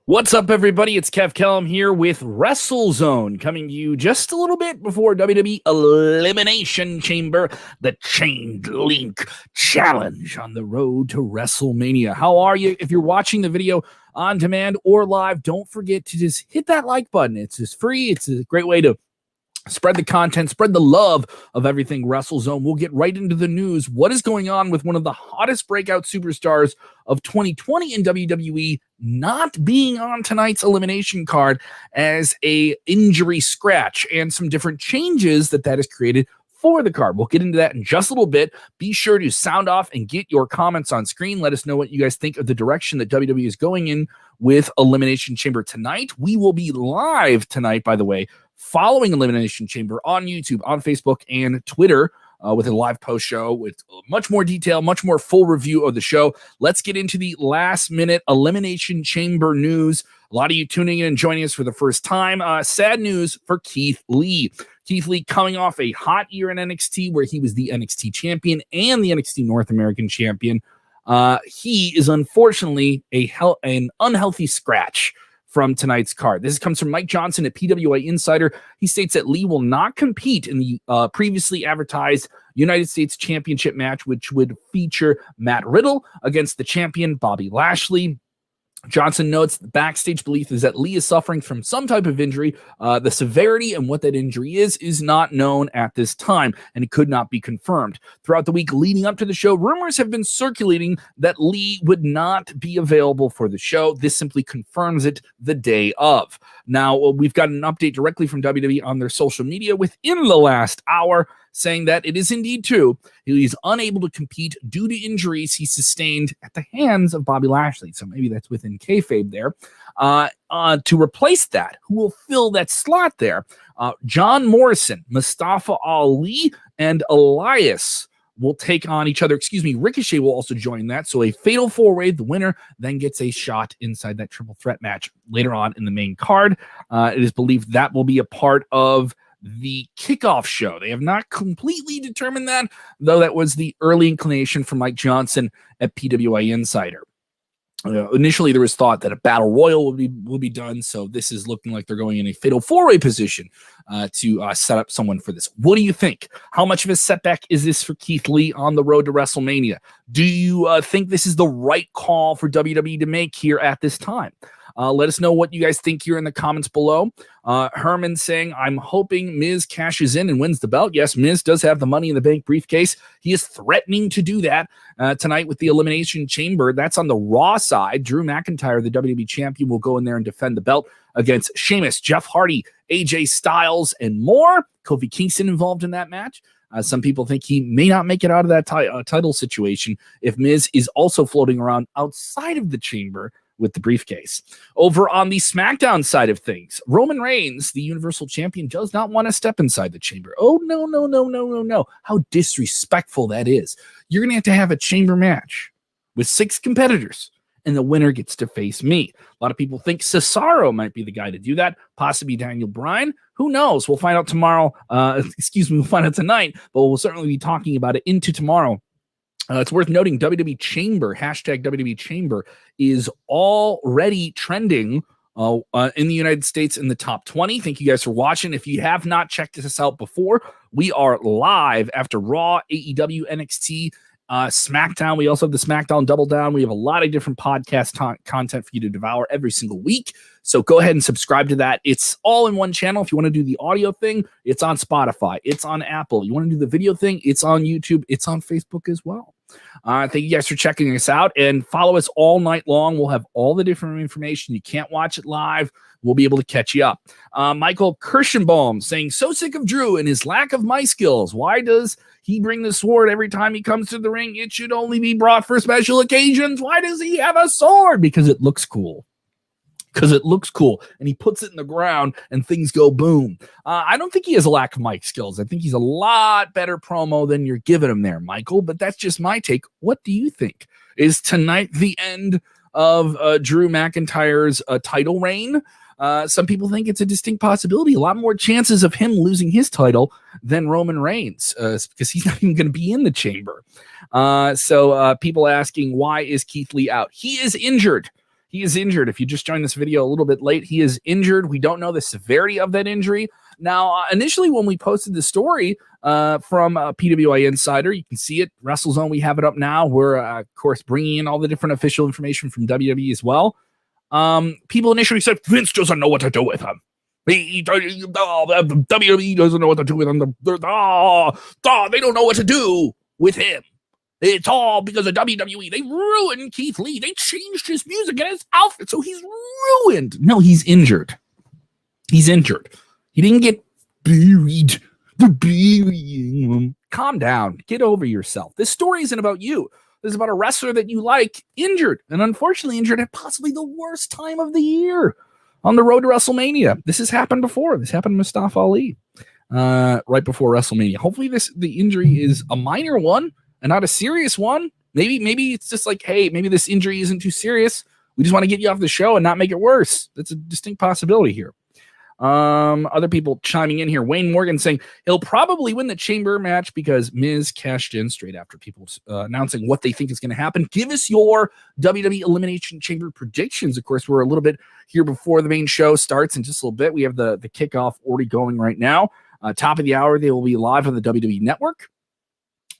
What's up, everybody? It's Kev Kellum here with WrestleZone, coming to you just a little bit before WWE Elimination Chamber, the Chained Link Challenge on the road to WrestleMania. How are you? If you're watching the video on demand or live, don't forget to just hit that like button. It's just free. It's a great way to spread the content, spread the love of everything WrestleZone. We'll get right into the news. What is going on with one of the hottest breakout superstars of 2020 in WWE not being on tonight's elimination card as a injury scratch, and some different changes that has created for the card. We'll get into that in just a little bit. Be sure to sound off and get your comments on screen. Let us know what you guys think of the direction that WWE is going in with Elimination Chamber tonight. We will be live tonight, by the way, following Elimination Chamber on YouTube, on Facebook, and Twitter with a live post show with much more detail, much more full review of the show. Let's get into the last minute Elimination Chamber news. A lot of you tuning in and joining us for the first time. Sad news for Keith Lee. Keith Lee coming off a hot year in NXT where he was the NXT champion and the NXT North American champion. He is unfortunately an unhealthy scratch from tonight's card. This comes from Mike Johnson at PWI Insider. He states that Lee will not compete in the previously advertised United States Championship match, which would feature Matt Riddle against the champion Bobby Lashley. Johnson notes the backstage belief is that Lee is suffering from some type of injury. The severity and what that injury is not known at this time, and it could not be confirmed. Throughout the week leading up to the show, rumors have been circulating that Lee would not be available for the show. This simply confirms it the day of. Now, we've got an update directly from WWE on their social media within the last hour, saying that it is indeed true. He is unable to compete due to injuries he sustained at the hands of Bobby Lashley. So maybe that's within kayfabe there. To replace that, who will fill that slot there? John Morrison, Mustafa Ali, and Elias will take on each other. Ricochet will also join that. So a fatal four-way, the winner then gets a shot inside that triple threat match later on in the main card. It is believed that will be a part of the kickoff show. They have not completely determined that, though that was the early inclination from Mike Johnson at PWI Insider. Initially, there was thought that a battle royal will be done, so this is looking like they're going in a fatal four-way position to set up someone for this. What do you think? How much of a setback is this for Keith Lee on the road to WrestleMania? Do you think this is the right call for WWE to make here at this time? Let us know what you guys think here in the comments below. Herman saying, I'm hoping Miz cashes in and wins the belt. Yes, Miz does have the Money in the Bank briefcase. He is threatening to do that tonight with the Elimination Chamber. That's on the Raw side. Drew McIntyre, the WWE champion, will go in there and defend the belt against Sheamus, Jeff Hardy, AJ Styles, and more. Kofi Kingston involved in that match. Some people think he may not make it out of that title situation if Miz is also floating around outside of the chamber with the briefcase. Over on the SmackDown side of things, Roman Reigns, the Universal Champion, does not want to step inside the chamber. Oh, no. How disrespectful that is. You're going to have a chamber match with 6 competitors, and the winner gets to face me. A lot of people think Cesaro might be the guy to do that, possibly Daniel Bryan. Who knows? We'll find out tomorrow. We'll find out tonight, but we'll certainly be talking about it into tomorrow. It's worth noting WWE Chamber, hashtag WWE Chamber, is already trending in the United States in the top 20. Thank you guys for watching. If you have not checked this out before, we are live after Raw, AEW, NXT, SmackDown. We also have the SmackDown Double Down. We have a lot of different podcast content for you to devour every single week. So go ahead and subscribe to that. It's all in one channel. If you want to do the audio thing, it's on Spotify. It's on Apple. You want to do the video thing, it's on YouTube. It's on Facebook as well. Thank you guys for checking us out, and follow us all night long. We'll have all the different information. You can't watch it live. We'll be able to catch you up. Michael Kirschenbaum saying, so sick of Drew and his lack of mic skills. Why does he bring the sword every time he comes to the ring? It should only be brought for special occasions. Why does he have a sword? Because it looks cool. And he puts it in the ground and things go boom. I don't think he has a lack of mic skills. I think he's a lot better promo than you're giving him there, Michael, but that's just my take. What do you think? Is tonight the end of Drew McIntyre's title reign? Some people think it's a distinct possibility. A lot more chances of him losing his title than Roman Reigns because he's not even going to be in the chamber. So people asking, why is Keith Lee out? He is injured. He is injured. If you just joined this video a little bit late, he is injured. We don't know the severity of that injury. Now, initially, when we posted the story from PWI Insider, you can see it, WrestleZone, we have it up now. We're, of course, bringing in all the different official information from WWE as well. People initially said, Vince doesn't know what to do with him. WWE doesn't know what to do with him. They don't know what to do with him. It's all because of WWE. They ruined Keith Lee. They changed his music and his outfit, so he's ruined. No, he's injured. He's injured. He didn't get buried. They're burying him. Calm down. Get over yourself. This story isn't about you. This is about a wrestler that you like, injured, and unfortunately injured at possibly the worst time of the year on the road to WrestleMania. This has happened before. This happened to Mustafa Ali right before WrestleMania. Hopefully the injury is a minor one and not a serious one. Maybe it's just like, hey, maybe this injury isn't too serious. We just want to get you off the show and not make it worse. That's a distinct possibility here. Other people chiming in here. Wayne Morgan saying he'll probably win the chamber match because Miz cashed in straight after people announcing what they think is going to happen. Give us your WWE Elimination Chamber predictions. Of course, we're a little bit here before the main show starts in just a little bit. We have the kickoff already going right now. Top of the hour, they will be live on the WWE Network.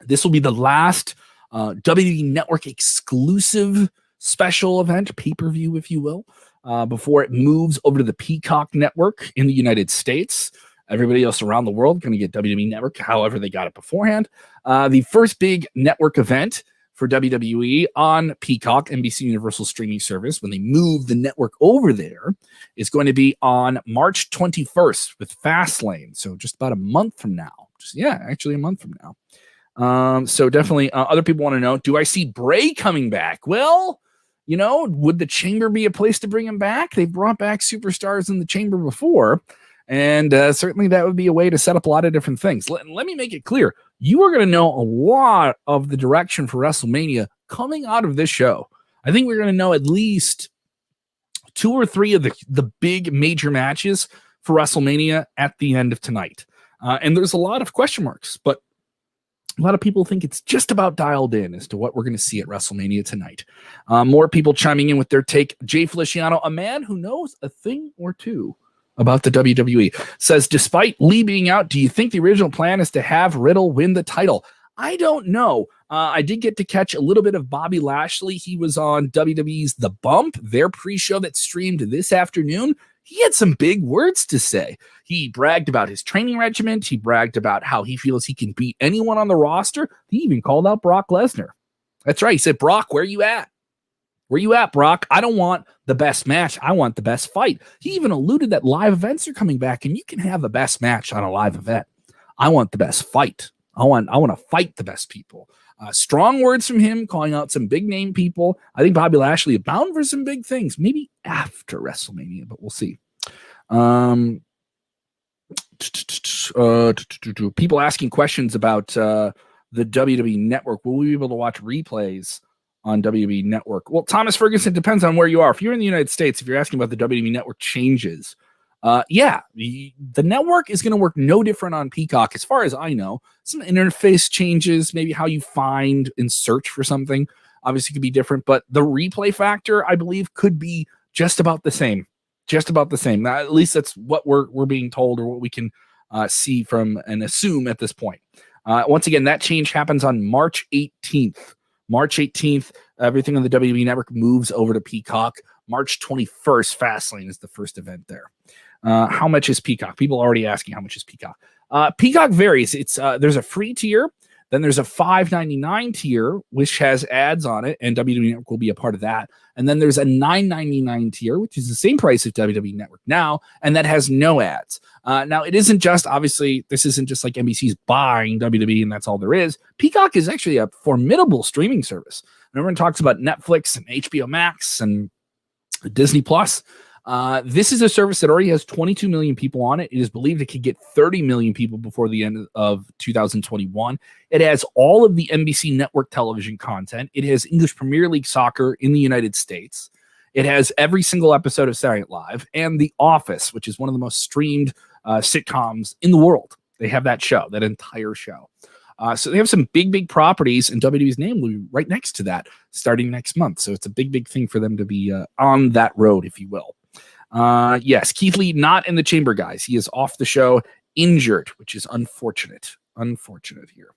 This will be the last WWE Network exclusive special event, pay-per-view, if you will, before it moves over to the Peacock Network in the United States. Everybody else around the world going to get WWE Network, however they got it beforehand. The first big network event for WWE on Peacock, NBC Universal streaming service, when they move the network over there, is going to be on March 21st with Fastlane. So just about a month from now. Actually a month from now. So definitely other people want to know, do I see Bray coming back? Well, you know, would the chamber be a place to bring him back? They've brought back superstars in the chamber before, and certainly that would be a way to set up a lot of different things. Let me make it clear. You are going to know a lot of the direction for WrestleMania coming out of this show. I think we're going to know at least 2 or 3 of the big major matches for WrestleMania at the end of tonight. And there's a lot of question marks, but a lot of people think it's just about dialed in as to what we're going to see at WrestleMania tonight. More people chiming in with their take. Jay Feliciano, a man who knows a thing or two about the WWE, says, despite Lee being out, do you think the original plan is to have Riddle win the title? I don't know. I did get to catch a little bit of Bobby Lashley. He was on WWE's The Bump, their pre-show that streamed this afternoon. He had some big words to say. He bragged about his training regimen. He bragged about how he feels he can beat anyone on the roster. He even called out Brock Lesnar. That's right. He said, Brock, where you at? Where you at, Brock? I don't want the best match. I want the best fight. He even alluded that live events are coming back, and you can have the best match on a live event. I want the best fight. I want to fight the best people. Strong words from him, calling out some big name people. I think Bobby Lashley is bound for some big things, maybe after WrestleMania, but we'll see. People asking questions about the WWE Network. Will we be able to watch replays on WWE Network? Well, Thomas Ferguson, depends on where you are. If you're in the United States, if you're asking about the WWE Network changes, the network is going to work no different on Peacock, as far as I know. Some interface changes, maybe how you find and search for something, obviously could be different, but the replay factor, I believe, could be just about the same. Just about the same. At least that's what we're being told, or what we can see from and assume at this point. Once again, that change happens on March 18th. March 18th, everything on the WWE Network moves over to Peacock. March 21st, Fastlane is the first event there. How much is Peacock? People are already asking how much is Peacock. Peacock varies. It's there's a free tier, then there's a $5.99 tier, which has ads on it, and WWE Network will be a part of that. And then there's a $9.99 tier, which is the same price as WWE Network now, and that has no ads. Now, it isn't just, obviously, this isn't just like NBC's buying WWE, and that's all there is. Peacock is actually a formidable streaming service. And everyone talks about Netflix and HBO Max and Disney Plus. This is a service that already has 22 million people on it. It is believed it could get 30 million people before the end of 2021. It has all of the NBC network television content. It has English Premier League soccer in the United States. It has every single episode of Saturday Night Live and The Office, which is one of the most streamed sitcoms in the world. They have that show, that entire show. So they have some big properties, and WWE's name will be right next to that starting next month. So it's a big thing for them to be on that road, if you will. Yes, Keith Lee not in the chamber, guys. He is off the show, injured, which is unfortunate. Unfortunate here.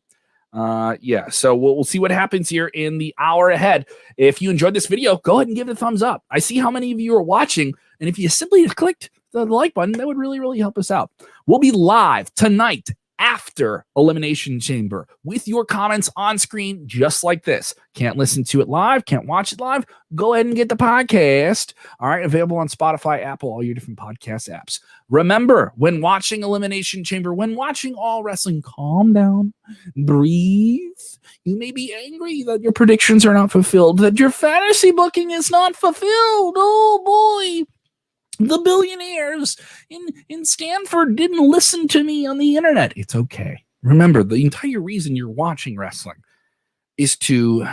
Yeah, so we'll see what happens here in the hour ahead. If you enjoyed this video, go ahead and give it a thumbs up. I see how many of you are watching, and if you simply clicked the like button, that would really help us out. We'll be live tonight after Elimination Chamber with your comments on screen just like this. Can't listen to it live, can't watch it live, go ahead and get the podcast. All right, available on Spotify, Apple, all your different podcast apps. Remember, when watching Elimination Chamber, when watching All Wrestling, calm down, breathe. You may be angry that your predictions are not fulfilled, that your fantasy booking is not fulfilled. Oh boy. The billionaires in Stanford didn't listen to me on the internet. It's okay. Remember, the entire reason you're watching wrestling is to